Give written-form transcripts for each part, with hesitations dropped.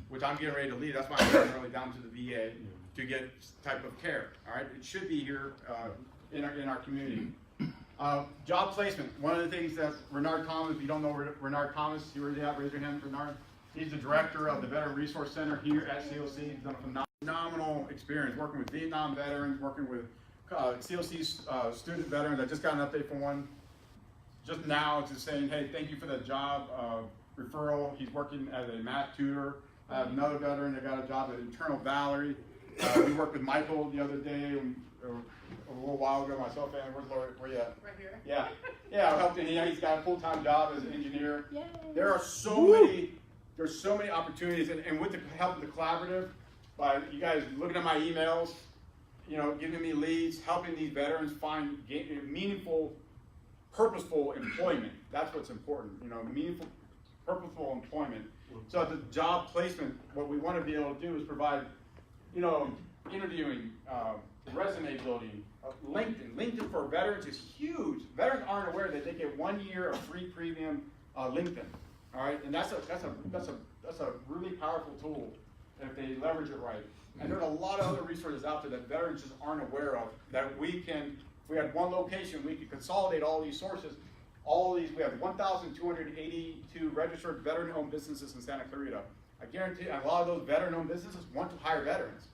which I'm getting ready to lead. That's why I'm going early down to the VA to get type of care. All right, it should be here in our community. Job placement. One of the things that Renard Thomas, if you don't know Renard Thomas, you already have, raise your hand, Renard. He's the director of the Veteran Resource Center here at COC. He's done a phenomenal experience working with Vietnam veterans, working with COC student veterans. I just got an update from one just now, just saying, hey, thank you for the job referral. He's working as a math tutor. I have another veteran that got a job at Eternal Valley. We worked with Michael the other day, a little while ago, myself and where's Lori? Where you at? Right here. Yeah, I helped him. He's got a full-time job as an engineer. Yay. There are so many opportunities, and with the help of the collaborative, by you guys looking at my emails, giving me leads, helping these veterans find meaningful, purposeful employment. That's what's important. Meaningful, purposeful employment. So at the job placement, what we want to be able to do is provide, interviewing, resume building, LinkedIn. LinkedIn for veterans is huge. Veterans aren't aware that they get 1 year of free premium LinkedIn. All right, and that's a really powerful tool if they leverage it right. And there's a lot of other resources out there that veterans just aren't aware of. That we had one location, we could consolidate all these sources. We have 1,282 registered veteran-owned businesses in Santa Clarita. I guarantee a lot of those veteran-owned businesses want to hire veterans.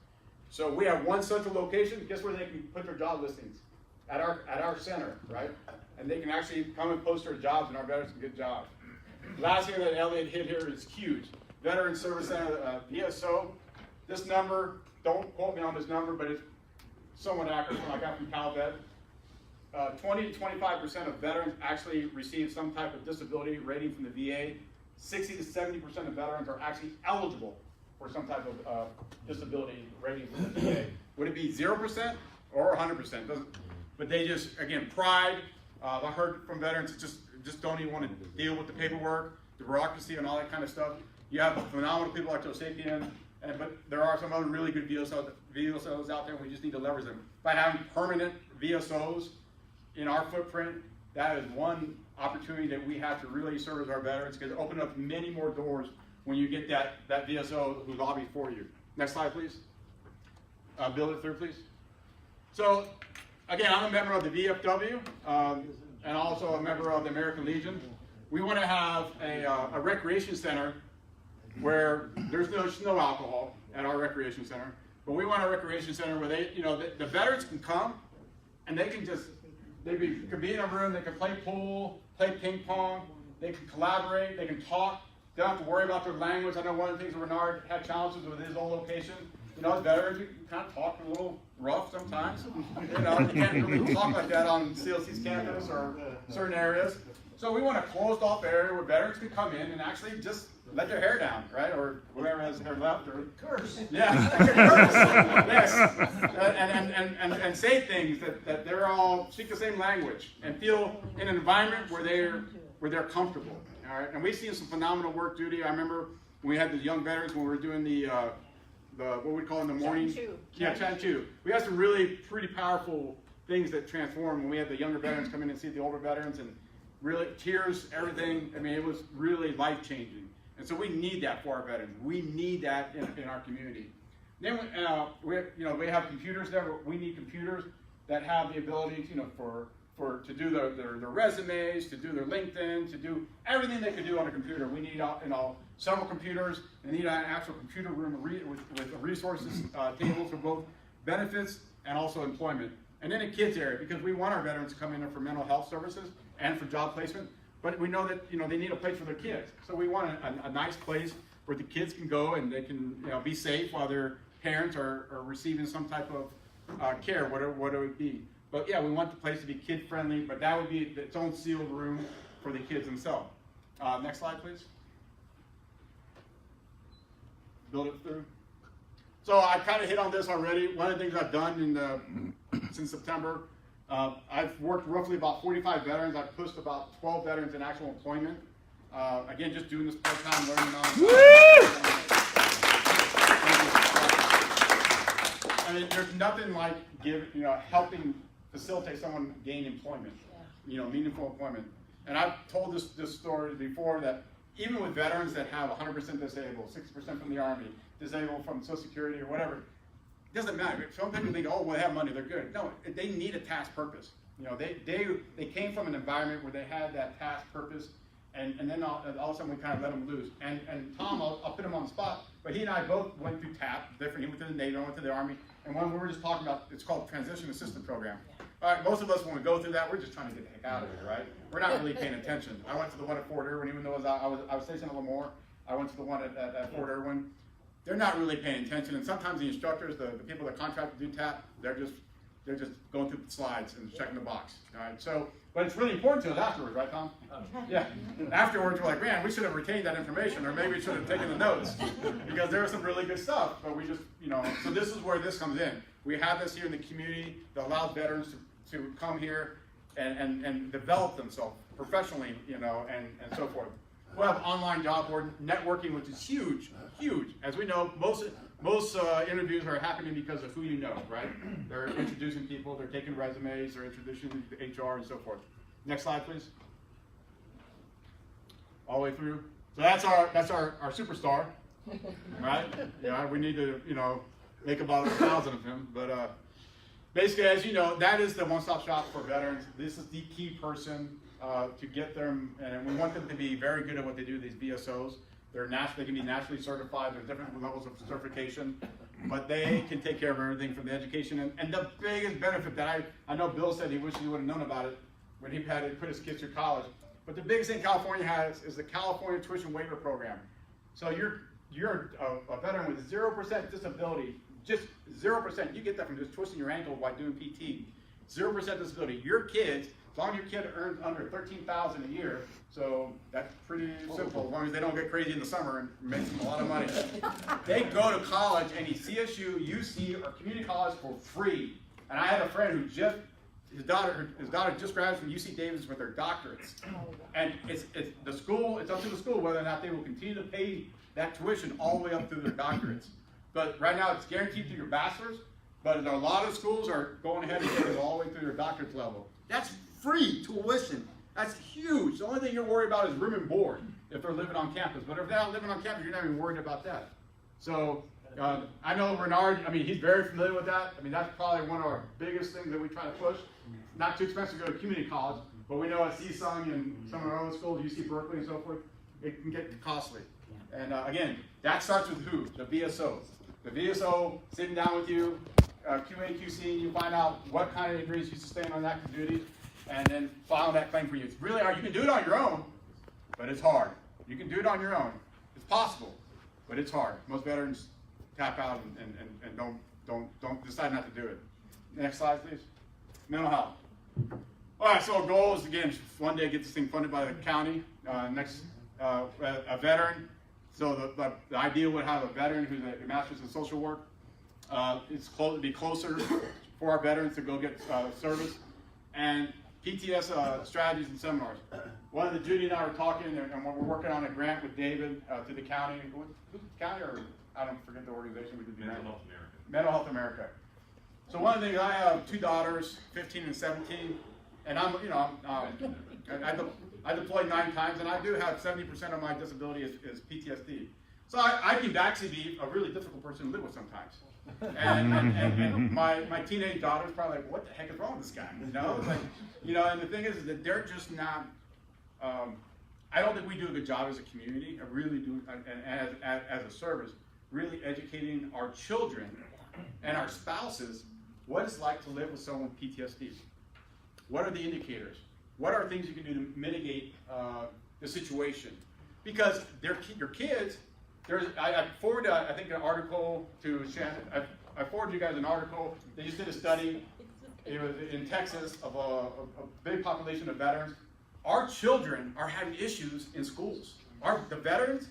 So we have one central location. Guess where they can put their job listings? At our center, right? And they can actually come and post their jobs, and our veterans can get jobs. Last thing that Elliot hit here is huge. Veteran Service Center, VSO. This number, don't quote me on this number, but it's somewhat accurate from I got from CalVet. 20 to 25% of veterans actually receive some type of disability rating from the VA. 60 to 70% of veterans are actually eligible for some type of disability rating from the VA. Would it be 0% or 100%? But they just, again, pride. I heard from veterans that just don't even want to deal with the paperwork, the bureaucracy, and all that kind of stuff. You have phenomenal people like Josaphian, but there are some other really good VSOs out there. We just need to leverage them. By having permanent VSOs in our footprint, that is one opportunity that we have to really service our veterans, because it opens up many more doors when you get that VSO who lobbies for you. Next slide, please. Build it through, please. So, again, I'm a member of the VFW and also a member of the American Legion. We want to have a recreation center where there's no alcohol at our recreation center, but we want a recreation center where the veterans can come and they can could be in a room, they can play pool, play ping pong, they can collaborate, they can talk. They don't have to worry about their language. I know one of the things that Renard had challenges with his own location. As veterans, you can kind of talk a little rough sometimes. You can't really talk like that on CLC's campus or certain areas. So we want a closed off area where veterans can come in and actually just let their hair down, right? Or whoever has hair left, or curse. Yeah, curse. Yes, and say things that they're all speak the same language and feel in an environment where they're comfortable. All right, and we've seen some phenomenal work, Judy. I remember when we had the young veterans when we were doing the what we call in the morning. Chat and chew. We had some really pretty powerful things that transformed when we had the younger veterans come in and see the older veterans, and really tears, everything. I mean, it was really life-changing. And so we need that for our veterans. We need that in our community. Then we have computers there. We need computers that have the ability, to do their resumes, to do their LinkedIn, to do everything they can do on a computer. We need several computers. They need an actual computer room with resources tables for both benefits and also employment. And then a kids area, because we want our veterans to come in there for mental health services and for job placement. But we know that they need a place for their kids. So we want a nice place where the kids can go and they can be safe while their parents are receiving some type of care, whatever it would be. But yeah, we want the place to be kid friendly, but that would be its own sealed room for the kids themselves. Next slide, please. Build it through. So I kind of hit on this already. One of the things I've done since September, I've worked roughly about 45 veterans. I've pushed about 12 veterans in actual employment. Again, just doing this part-time, learning on. I mean, there's nothing like helping facilitate someone gain employment, meaningful employment. And I've told this story before that even with veterans that have 100% disabled, 60% from the Army, disabled from Social Security or whatever, it doesn't matter. Some people think, oh, well, they have money, they're good. No, they need a task purpose. You know, they came from an environment where they had that task purpose, and then all of a sudden we kind of let them loose. And Tom, I'll put him on the spot, but he and I both went through TAP, different. He went to the Navy, I went to the Army, and when we were just talking about, it's called Transition Assistance Program. All right, most of us, when we go through that, we're just trying to get the heck out of here, right? We're not really paying attention. I went to the one at Fort Irwin, even though I was stationed at Lemoore. I went to the one at Fort Irwin. They're not really paying attention, and sometimes the instructors, the people that contract to do TAP, they're just going through the slides and checking the box. All right, so, but it's really important to us afterwards, right, Tom? Yeah. Afterwards, we're like, man, we should have retained that information, or maybe we should have taken the notes, because there was some really good stuff. But we just, you know, so this is where this comes in. We have this here in the community that allows veterans to come here and develop themselves professionally, you know, and so forth. We'll have online job board networking, which is huge, huge. As we know, most interviews are happening because of who you know, right? They're introducing people, they're taking resumes, they're introducing the HR and so forth. Next slide, please. All the way through. So that's our superstar, right? Yeah, we need to, you know, make about 1,000 of him, but basically, as you know, that is the one-stop shop for veterans. This is the key person to get them, and we want them to be very good at what they do, these VSOs. They can be nationally certified, there's different levels of certification, but they can take care of everything from the education. And the biggest benefit that I know Bill said he wished he would have known about it when he had to put his kids through college, but the biggest thing California has is the California Tuition Waiver Program. So you're a veteran with 0% disability, just 0%. You get that from just twisting your ankle while doing PT. 0% disability. Your kids, as long as your kid earns under $13,000 a year, so that's pretty simple. As long as they don't get crazy in the summer and make a lot of money, they go to college, any CSU, UC, or community college for free. And I had a friend who his daughter just graduated from UC Davis with their doctorates. And it's up to the school whether or not they will continue to pay that tuition all the way up through their doctorates. But right now it's guaranteed through your bachelor's, but a lot of schools are going ahead and getting it all the way through your doctorate level. That's free tuition. That's huge. The only thing you're worried about is room and board if they're living on campus. But if they're not living on campus, you're not even worried about that. So I know Bernard, I mean, he's very familiar with that. I mean, that's probably one of our biggest things that we try to push. Not too expensive to go to community college, but we know at CSUN and some of our other schools, UC Berkeley and so forth, it can get costly. And again, that starts with who? The VSO. The VSO sitting down with you, QA, QC, you find out what kind of degrees you sustain on active duty, and then file that claim for you. It's really hard. You can do it on your own, but it's hard. You can do it on your own. It's possible, but it's hard. Most veterans tap out and don't decide not to do it. Next slide, please. Mental health. All right, so our goal is, again, one day get this thing funded by the county. A veteran. So the idea would have a veteran who's a master's in social work. It's be closer for our veterans to go get service. And PTS strategies and seminars. One of the Judy and I were talking, and we're working on a grant with David to the county. Who's the county, or I don't forget the organization we did. Mental Health America. Mental Health America. So one of the things, I have 2 daughters, 15 and 17, and I deployed 9 times, and I do have 70% of my disability is PTSD. So I can actually be a really difficult person to live with sometimes. And my teenage daughter's probably like, what the heck is wrong with this guy? You know, it's like, you know, and the thing is that they're just not. I don't think we do a good job as a community. I really do, and as a service, really educating our children and our spouses what it's like to live with someone with PTSD. What are the indicators? What are things you can do to mitigate the situation? Because your kids. I forwarded, I think, an article to Shannon. I forwarded you guys an article. They just did a study. It was in Texas of a big population of veterans. Our children are having issues in schools. The veterans,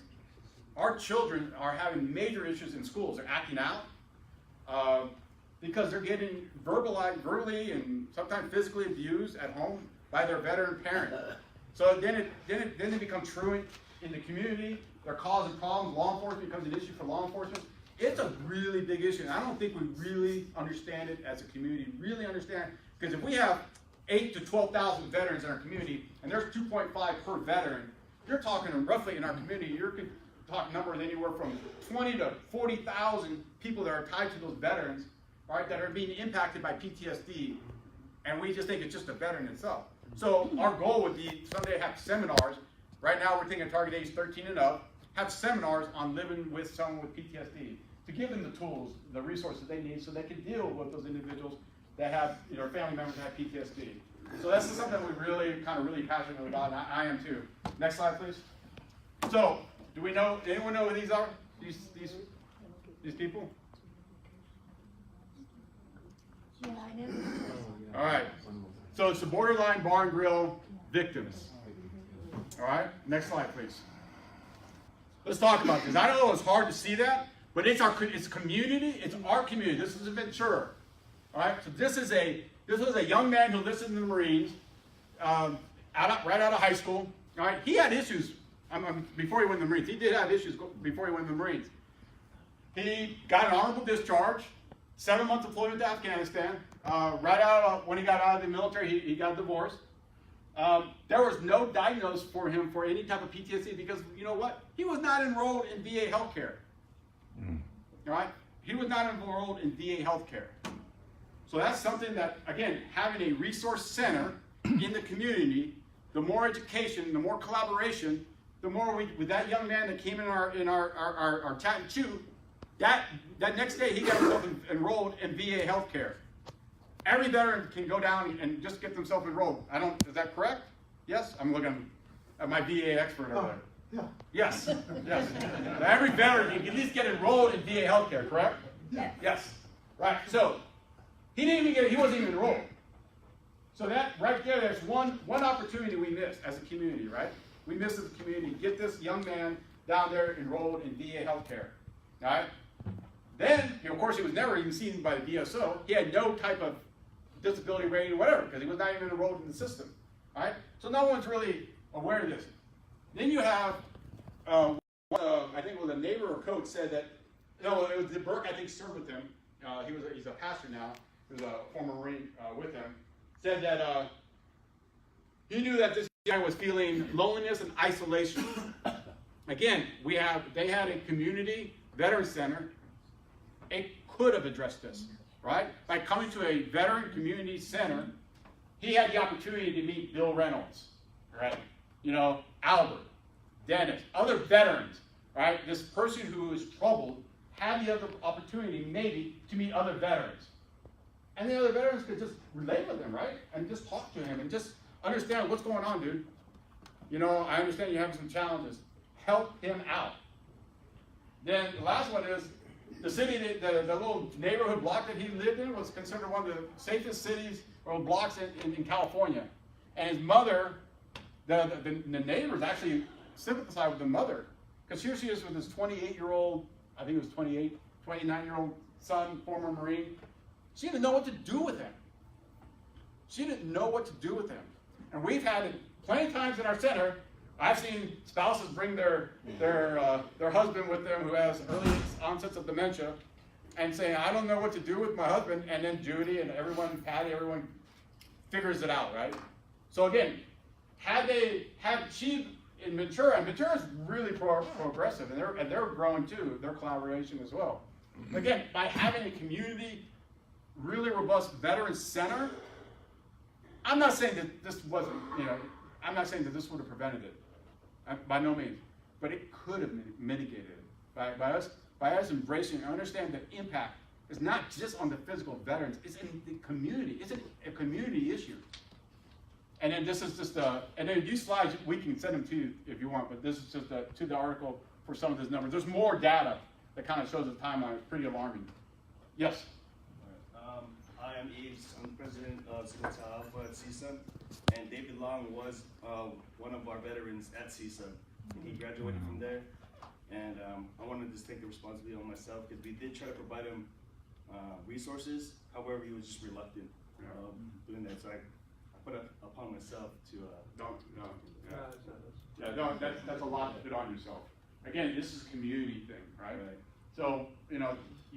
our children are having major issues in schools. They're acting out because they're getting verbally and sometimes physically abused at home by their veteran parent. So then they become truant in the community. They're causing problems. Law enforcement becomes an issue for law enforcement. It's a really big issue, and I don't think we really understand it as a community. Really understand, because if we have 8,000 to 12,000 veterans in our community, and there's 2.5 per veteran, you're talking roughly in our community, you're talking numbers anywhere from 20 to 40,000 people that are tied to those veterans, right, that are being impacted by PTSD, and we just think it's just a veteran itself. So our goal would be someday have seminars. Right now we're thinking target age 13 and up, have seminars on living with someone with PTSD to give them the tools, the resources they need so they can deal with those individuals that have, family members that have PTSD. So this is something we're really passionate about, and I am too. Next slide, please. So, do we know, anyone know who these are? These people? Yeah, I know. All right. So it's the borderline bar and grill victims. All right. Next slide, please. Let's talk about this. I know it's hard to see that, but it's community. It's our community. This is a Ventura. All right. So this was a young man who enlisted in the Marines, right out of high school. All right. He had issues before he went in the Marines. He did have issues before he went in the Marines. He got an honorable discharge, 7-month deployment to Afghanistan. When he got out of the military, he got divorced. There was no diagnosis for him for any type of PTSD because, you know what? He was not enrolled in VA healthcare. All right? He was not enrolled in VA healthcare. So that's something that, again, having a resource center in the community, the more education, the more collaboration, the more with that young man that came in our chat and chew, that next day he got himself enrolled in VA healthcare. Every veteran can go down and just get themselves enrolled. Is that correct? Yes? I'm looking at my VA expert over there. Yeah. Yes. Yes. Now, every veteran can at least get enrolled in VA healthcare, correct? Yeah. Yes. Right. So he wasn't even enrolled. So that right there's one opportunity we missed as a community, right? We missed as a community. Get this young man down there enrolled in VA healthcare. All right? Then, of course, he was never even seen by the DSO. He had no type of disability rating or whatever, because he was not even enrolled in the system. All right? So no one's really aware of this. Then you have, I think it was a neighbor or coach said that, no, it was the Burke, I think, served with him. He's a pastor now. He was a former Marine with him. Said that he knew that this guy was feeling loneliness and isolation. Again, they had a community veteran center. It could have addressed this, right? By coming to a veteran community center, he had the opportunity to meet Bill Reynolds, right? Albert, Dennis, other veterans, right? This person who is troubled had the other opportunity maybe to meet other veterans. And the other veterans could just relate with him, right? And just talk to him and just understand what's going on, dude. I understand you're having some challenges. Help him out. Then the last one is the city, the little neighborhood block that he lived in was considered one of the safest cities or blocks in California. And his mother, the neighbors actually sympathized with the mother. Because here she is with this 28-year-old, I think it was 29-year-old son, former Marine. She didn't know what to do with him. She didn't know what to do with him. And we've had it plenty of times in our center. I've seen spouses bring their husband with them who has early onsets of dementia and saying, I don't know what to do with my husband. And then Judy and Patty, everyone figures it out, right? So again, had she in Ventura, and Ventura is really progressive, and they're growing too, their collaboration as well. Again, by having a community, really robust veteran center, I'm not saying that this wasn't, I'm not saying that this would have prevented it, by no means, but it could have mitigated it by us embracing and understanding the impact is not just on the physical veterans, it's in the community. It's a community issue. And then this is just and then these slides, we can send them to you if you want, but this is just to the article for some of these numbers. There's more data that kind of shows the timeline. It's pretty alarming. Yes? I am Yves. I'm the president of School Alpha at CISA, and David Long was one of our veterans at CISA. He graduated from there, and I wanted to just take the responsibility on myself because we did try to provide him resources. However, he was just reluctant doing that, so I put it upon myself to that's a lot to put on yourself. Again, this is a community thing, right? So you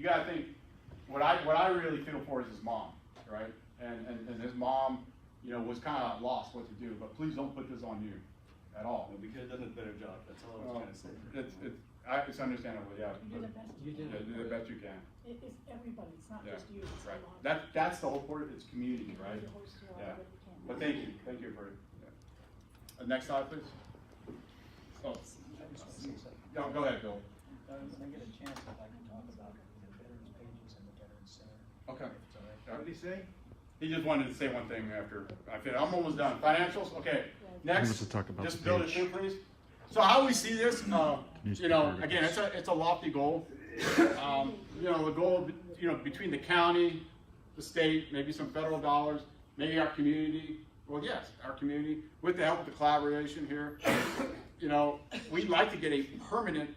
got to think. What I really feel for is his mom, right? And his mom, was kind of lost what to do. But please don't put this on you. at all. We could have done a better job, that's all I was trying to say. It's understandable, yeah. You do the best you Yeah, can. do the best you can. It's everybody, it's not Yeah, just you, it's right. a lot. That's the whole point, it's community, right? You host it all Yeah. that you can. But thank you for, yeah. Next slide, please. Oh, I just want to say something. go ahead, Bill. When I get a chance, I'd like to talk about the veterans pages and the veterans center. Okay. If it's all right. What did he say? He just wanted to say one thing after I finished. I'm almost done. Financials, okay. Next, wants to talk about just the build it page. through, please. So how we see this, you you know, speak again, it's a lofty goal. You know, the goal, you know, between the county, the state, maybe some federal dollars, maybe our community. Well, yes, our community, with the help of the collaboration here. You know, we'd like to get a permanent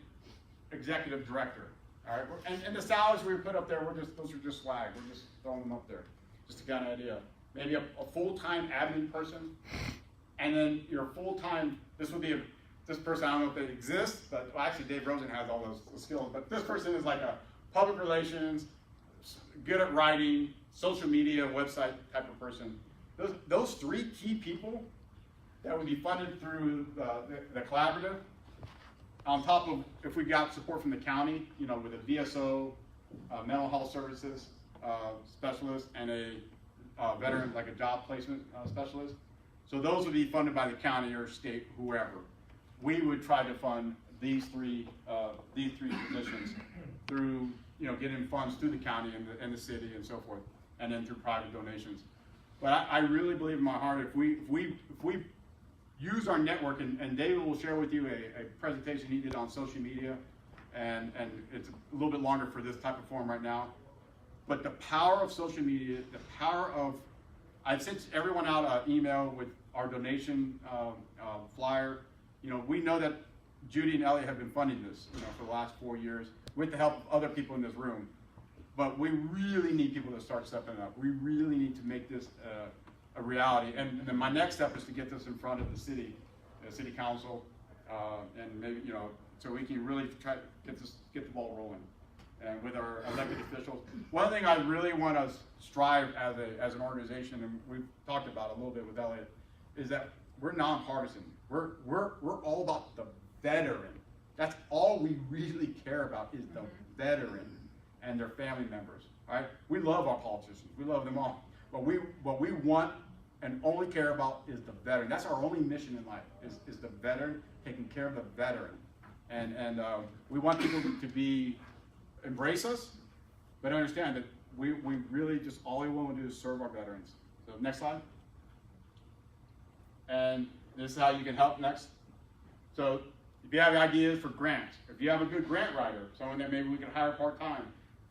executive director. All right, and the salaries we put up there, those are just swag. We're just throwing them up there, just to kind of idea. Maybe a full-time admin person, and then your full-time. This would be this person. I don't know if they exist, but well, actually Dave Rosen has all those skills. But this person is like a public relations, good at writing, social media, website type of person. Those three key people that would be funded through the collaborative. On top of if we got support from the county, you know, with a VSO, mental health services specialist, and a veteran, like a job placement specialist. So those would be funded by the county or state, whoever. We would try to fund these three positions through, you know, getting funds through the county and the city and so forth, and then through private donations. But I really believe in my heart, if we use our network, and David will share with you a presentation he did on social media, and it's a little bit longer for this type of forum right now. But the power of social media, the power of, I've sent everyone out an email with our donation flyer. You know, we know that Judy and Elliot have been funding this, you know, for the last 4 years with the help of other people in this room. But we really need people to start stepping up. We really need to make this a reality. And then my next step is to get this in front of the city council, and maybe, you know, so we can really try to get the ball rolling. And with our elected officials, one thing I really want to strive as an organization, and we've talked about it a little bit with Elliot, is that we're nonpartisan. We're all about the veteran. That's all we really care about is the veteran and their family members. All right, we love our politicians. We love them all. But we want and only care about is the veteran. That's our only mission in life, is the veteran, taking care of the veteran. And we want people to embrace us, but understand that we really just, all we want to do is serve our veterans. So next slide. And this is how you can help next. So if you have ideas for grants, if you have a good grant writer, someone that maybe we can hire part-time,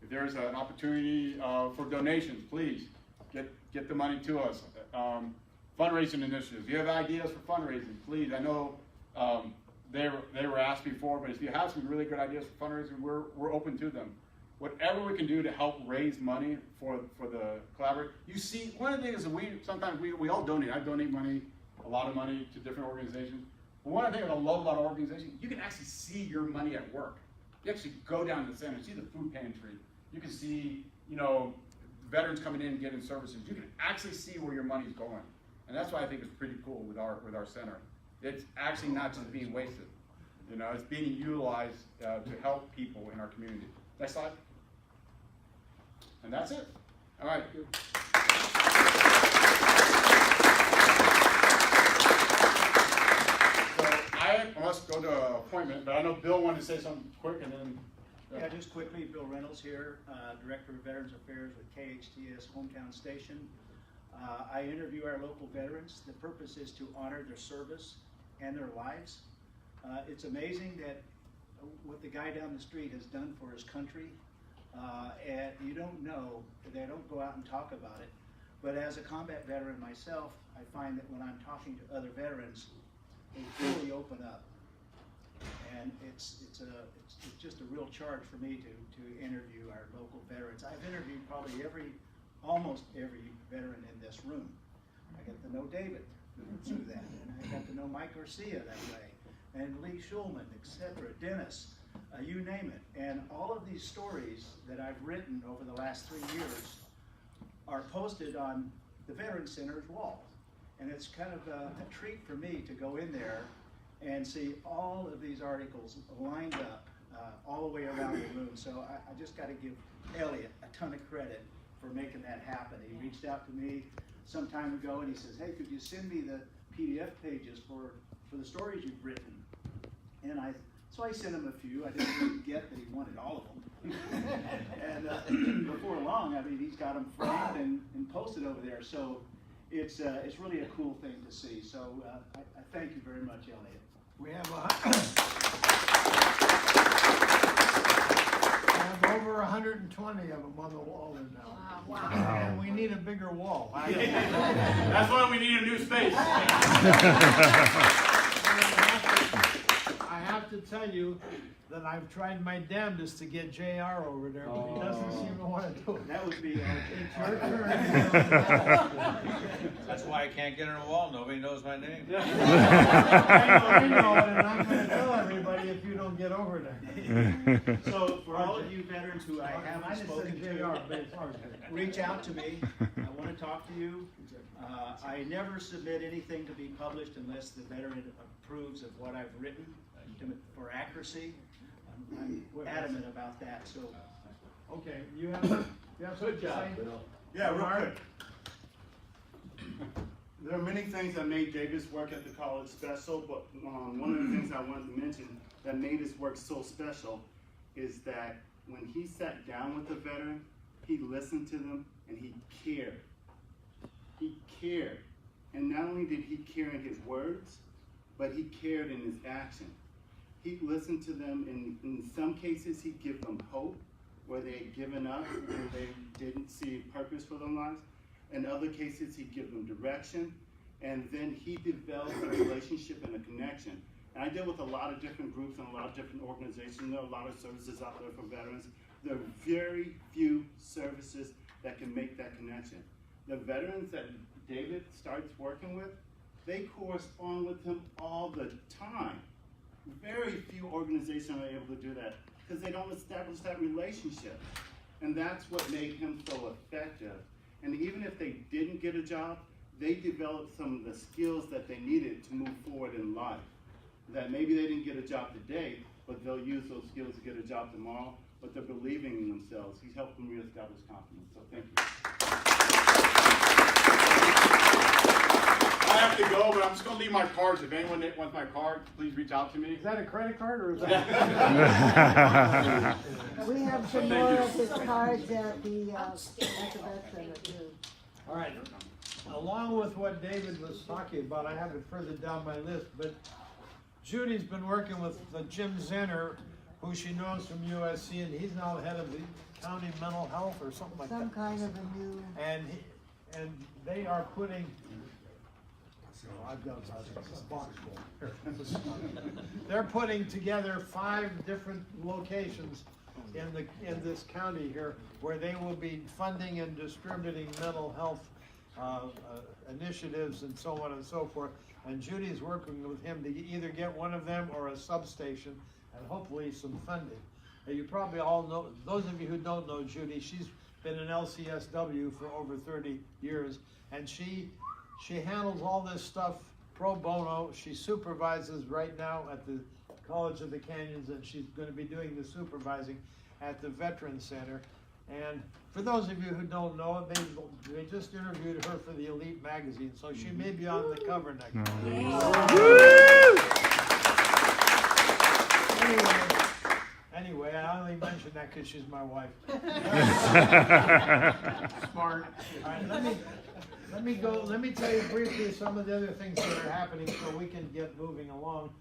if there's an opportunity for donations, please get the money to us. Fundraising initiatives. If you have ideas for fundraising, please. I know they were asked before, but if you have some really good ideas for fundraising, we're open to them. Whatever we can do to help raise money for the collaborative. You see, one of the things that sometimes we all donate. I donate money, a lot of money to different organizations. But one of the things I love about our organization, you can actually see your money at work. You actually go down to the center, see the food pantry. You can see, you know, veterans coming in and getting services. You can actually see where your money's going. And that's why I think it's pretty cool with our center. It's actually not just being wasted. You know, it's being utilized to help people in our community. Next slide. And that's it. All right. So I must go to an appointment, but I know Bill wanted to say something quick, and then. Yeah, just quickly, Bill Reynolds here, Director of Veterans Affairs with KHTS Hometown Station. I interview our local veterans. The purpose is to honor their service and their lives. It's amazing that what the guy down the street has done for his country, and you don't know, they don't go out and talk about it. But as a combat veteran myself, I find that when I'm talking to other veterans, they really open up. And it's just a real charge for me to interview our local veterans. I've interviewed probably almost every veteran in this room. I got to know David through that, and I got to know Mike Garcia that way, and Lee Schulman, etc., Dennis, you name it. And all of these stories that I've written over the last 3 years are posted on the Veterans Center's wall. And it's kind of a treat for me to go in there and see all of these articles lined up all the way around the room. So I just got to give Elliot a ton of credit for making that happen. He reached out to me some time ago and he says, hey, could you send me the PDF pages for the stories you've written? And so I sent him a few. I didn't really get that he wanted all of them. And before long, I mean, he's got them framed and posted over there. So it's really a cool thing to see. So I thank you very much, Elliot. We have over 120 of them on the wall in now. Wow. And we need a bigger wall. That's why we need a new space. I have to tell you that I've tried my damnedest to get JR over there, but he doesn't seem to want to do it. That would be It's your turn. That's why I can't get on a wall. Nobody knows my name. I know, and I'm going to tell everybody if you don't get over there. So for all of you veterans who I I haven't just spoken said JR, to, but it's hard to. reach out to me. I want to talk to you. I never submit anything to be published unless the veteran approves of what I've written for accuracy. I'm adamant about that. So Okay, you have something to say? Yeah, real quick. There are many things that made David's work at the college special, but one of the things I wanted to mention that made his work so special is that when he sat down with the veteran, he listened to them and he cared. He cared. And not only did he care in his words, but he cared in his action. He listened to them, and in some cases he'd give them hope where they had given up and they didn't see purpose for their lives. In other cases he'd give them direction, and then he developed a relationship and a connection. And I deal with a lot of different groups and a lot of different organizations. There are a lot of services out there for veterans. There are very few services that can make that connection. The veterans that David starts working with, they correspond with him all the time. Very few organizations are able to do that because they don't establish that relationship. And that's what made him so effective. And even if they didn't get a job, they developed some of the skills that they needed to move forward in life. That maybe they didn't get a job today, but they'll use those skills to get a job tomorrow, but they're believing in themselves. He's helped them reestablish confidence. So thank you. I have to go, but I'm just going to leave my cards. If anyone wants my card, please reach out to me. Is that a credit card or is that? We have some Thank more you. of his cards at the vet center too. All right. Along with what David was talking about, I have it further down my list, but Judy's been working with Jim Zinner, who she knows from USC, and he's now the head of the county mental health or something like Some that. kind of a new, And they are putting, I've got a box full. They're putting together 5 different locations in this county here where they will be funding and distributing mental health initiatives and so on and so forth. And Judy's working with him to either get one of them or a substation and hopefully some funding. And you probably all know, those of you who don't know Judy, she's been an LCSW for over 30 years, and she handles all this stuff pro bono. She supervises right now at the College of the Canyons, and she's going to be doing the supervising at the Veterans Center. And for those of you who don't know, they just interviewed her for the Elite magazine, so she may be on the cover next year. Anyway, I only mention that because she's my wife. Smart. All right, let me tell you briefly some of the other things that are happening so we can get moving along.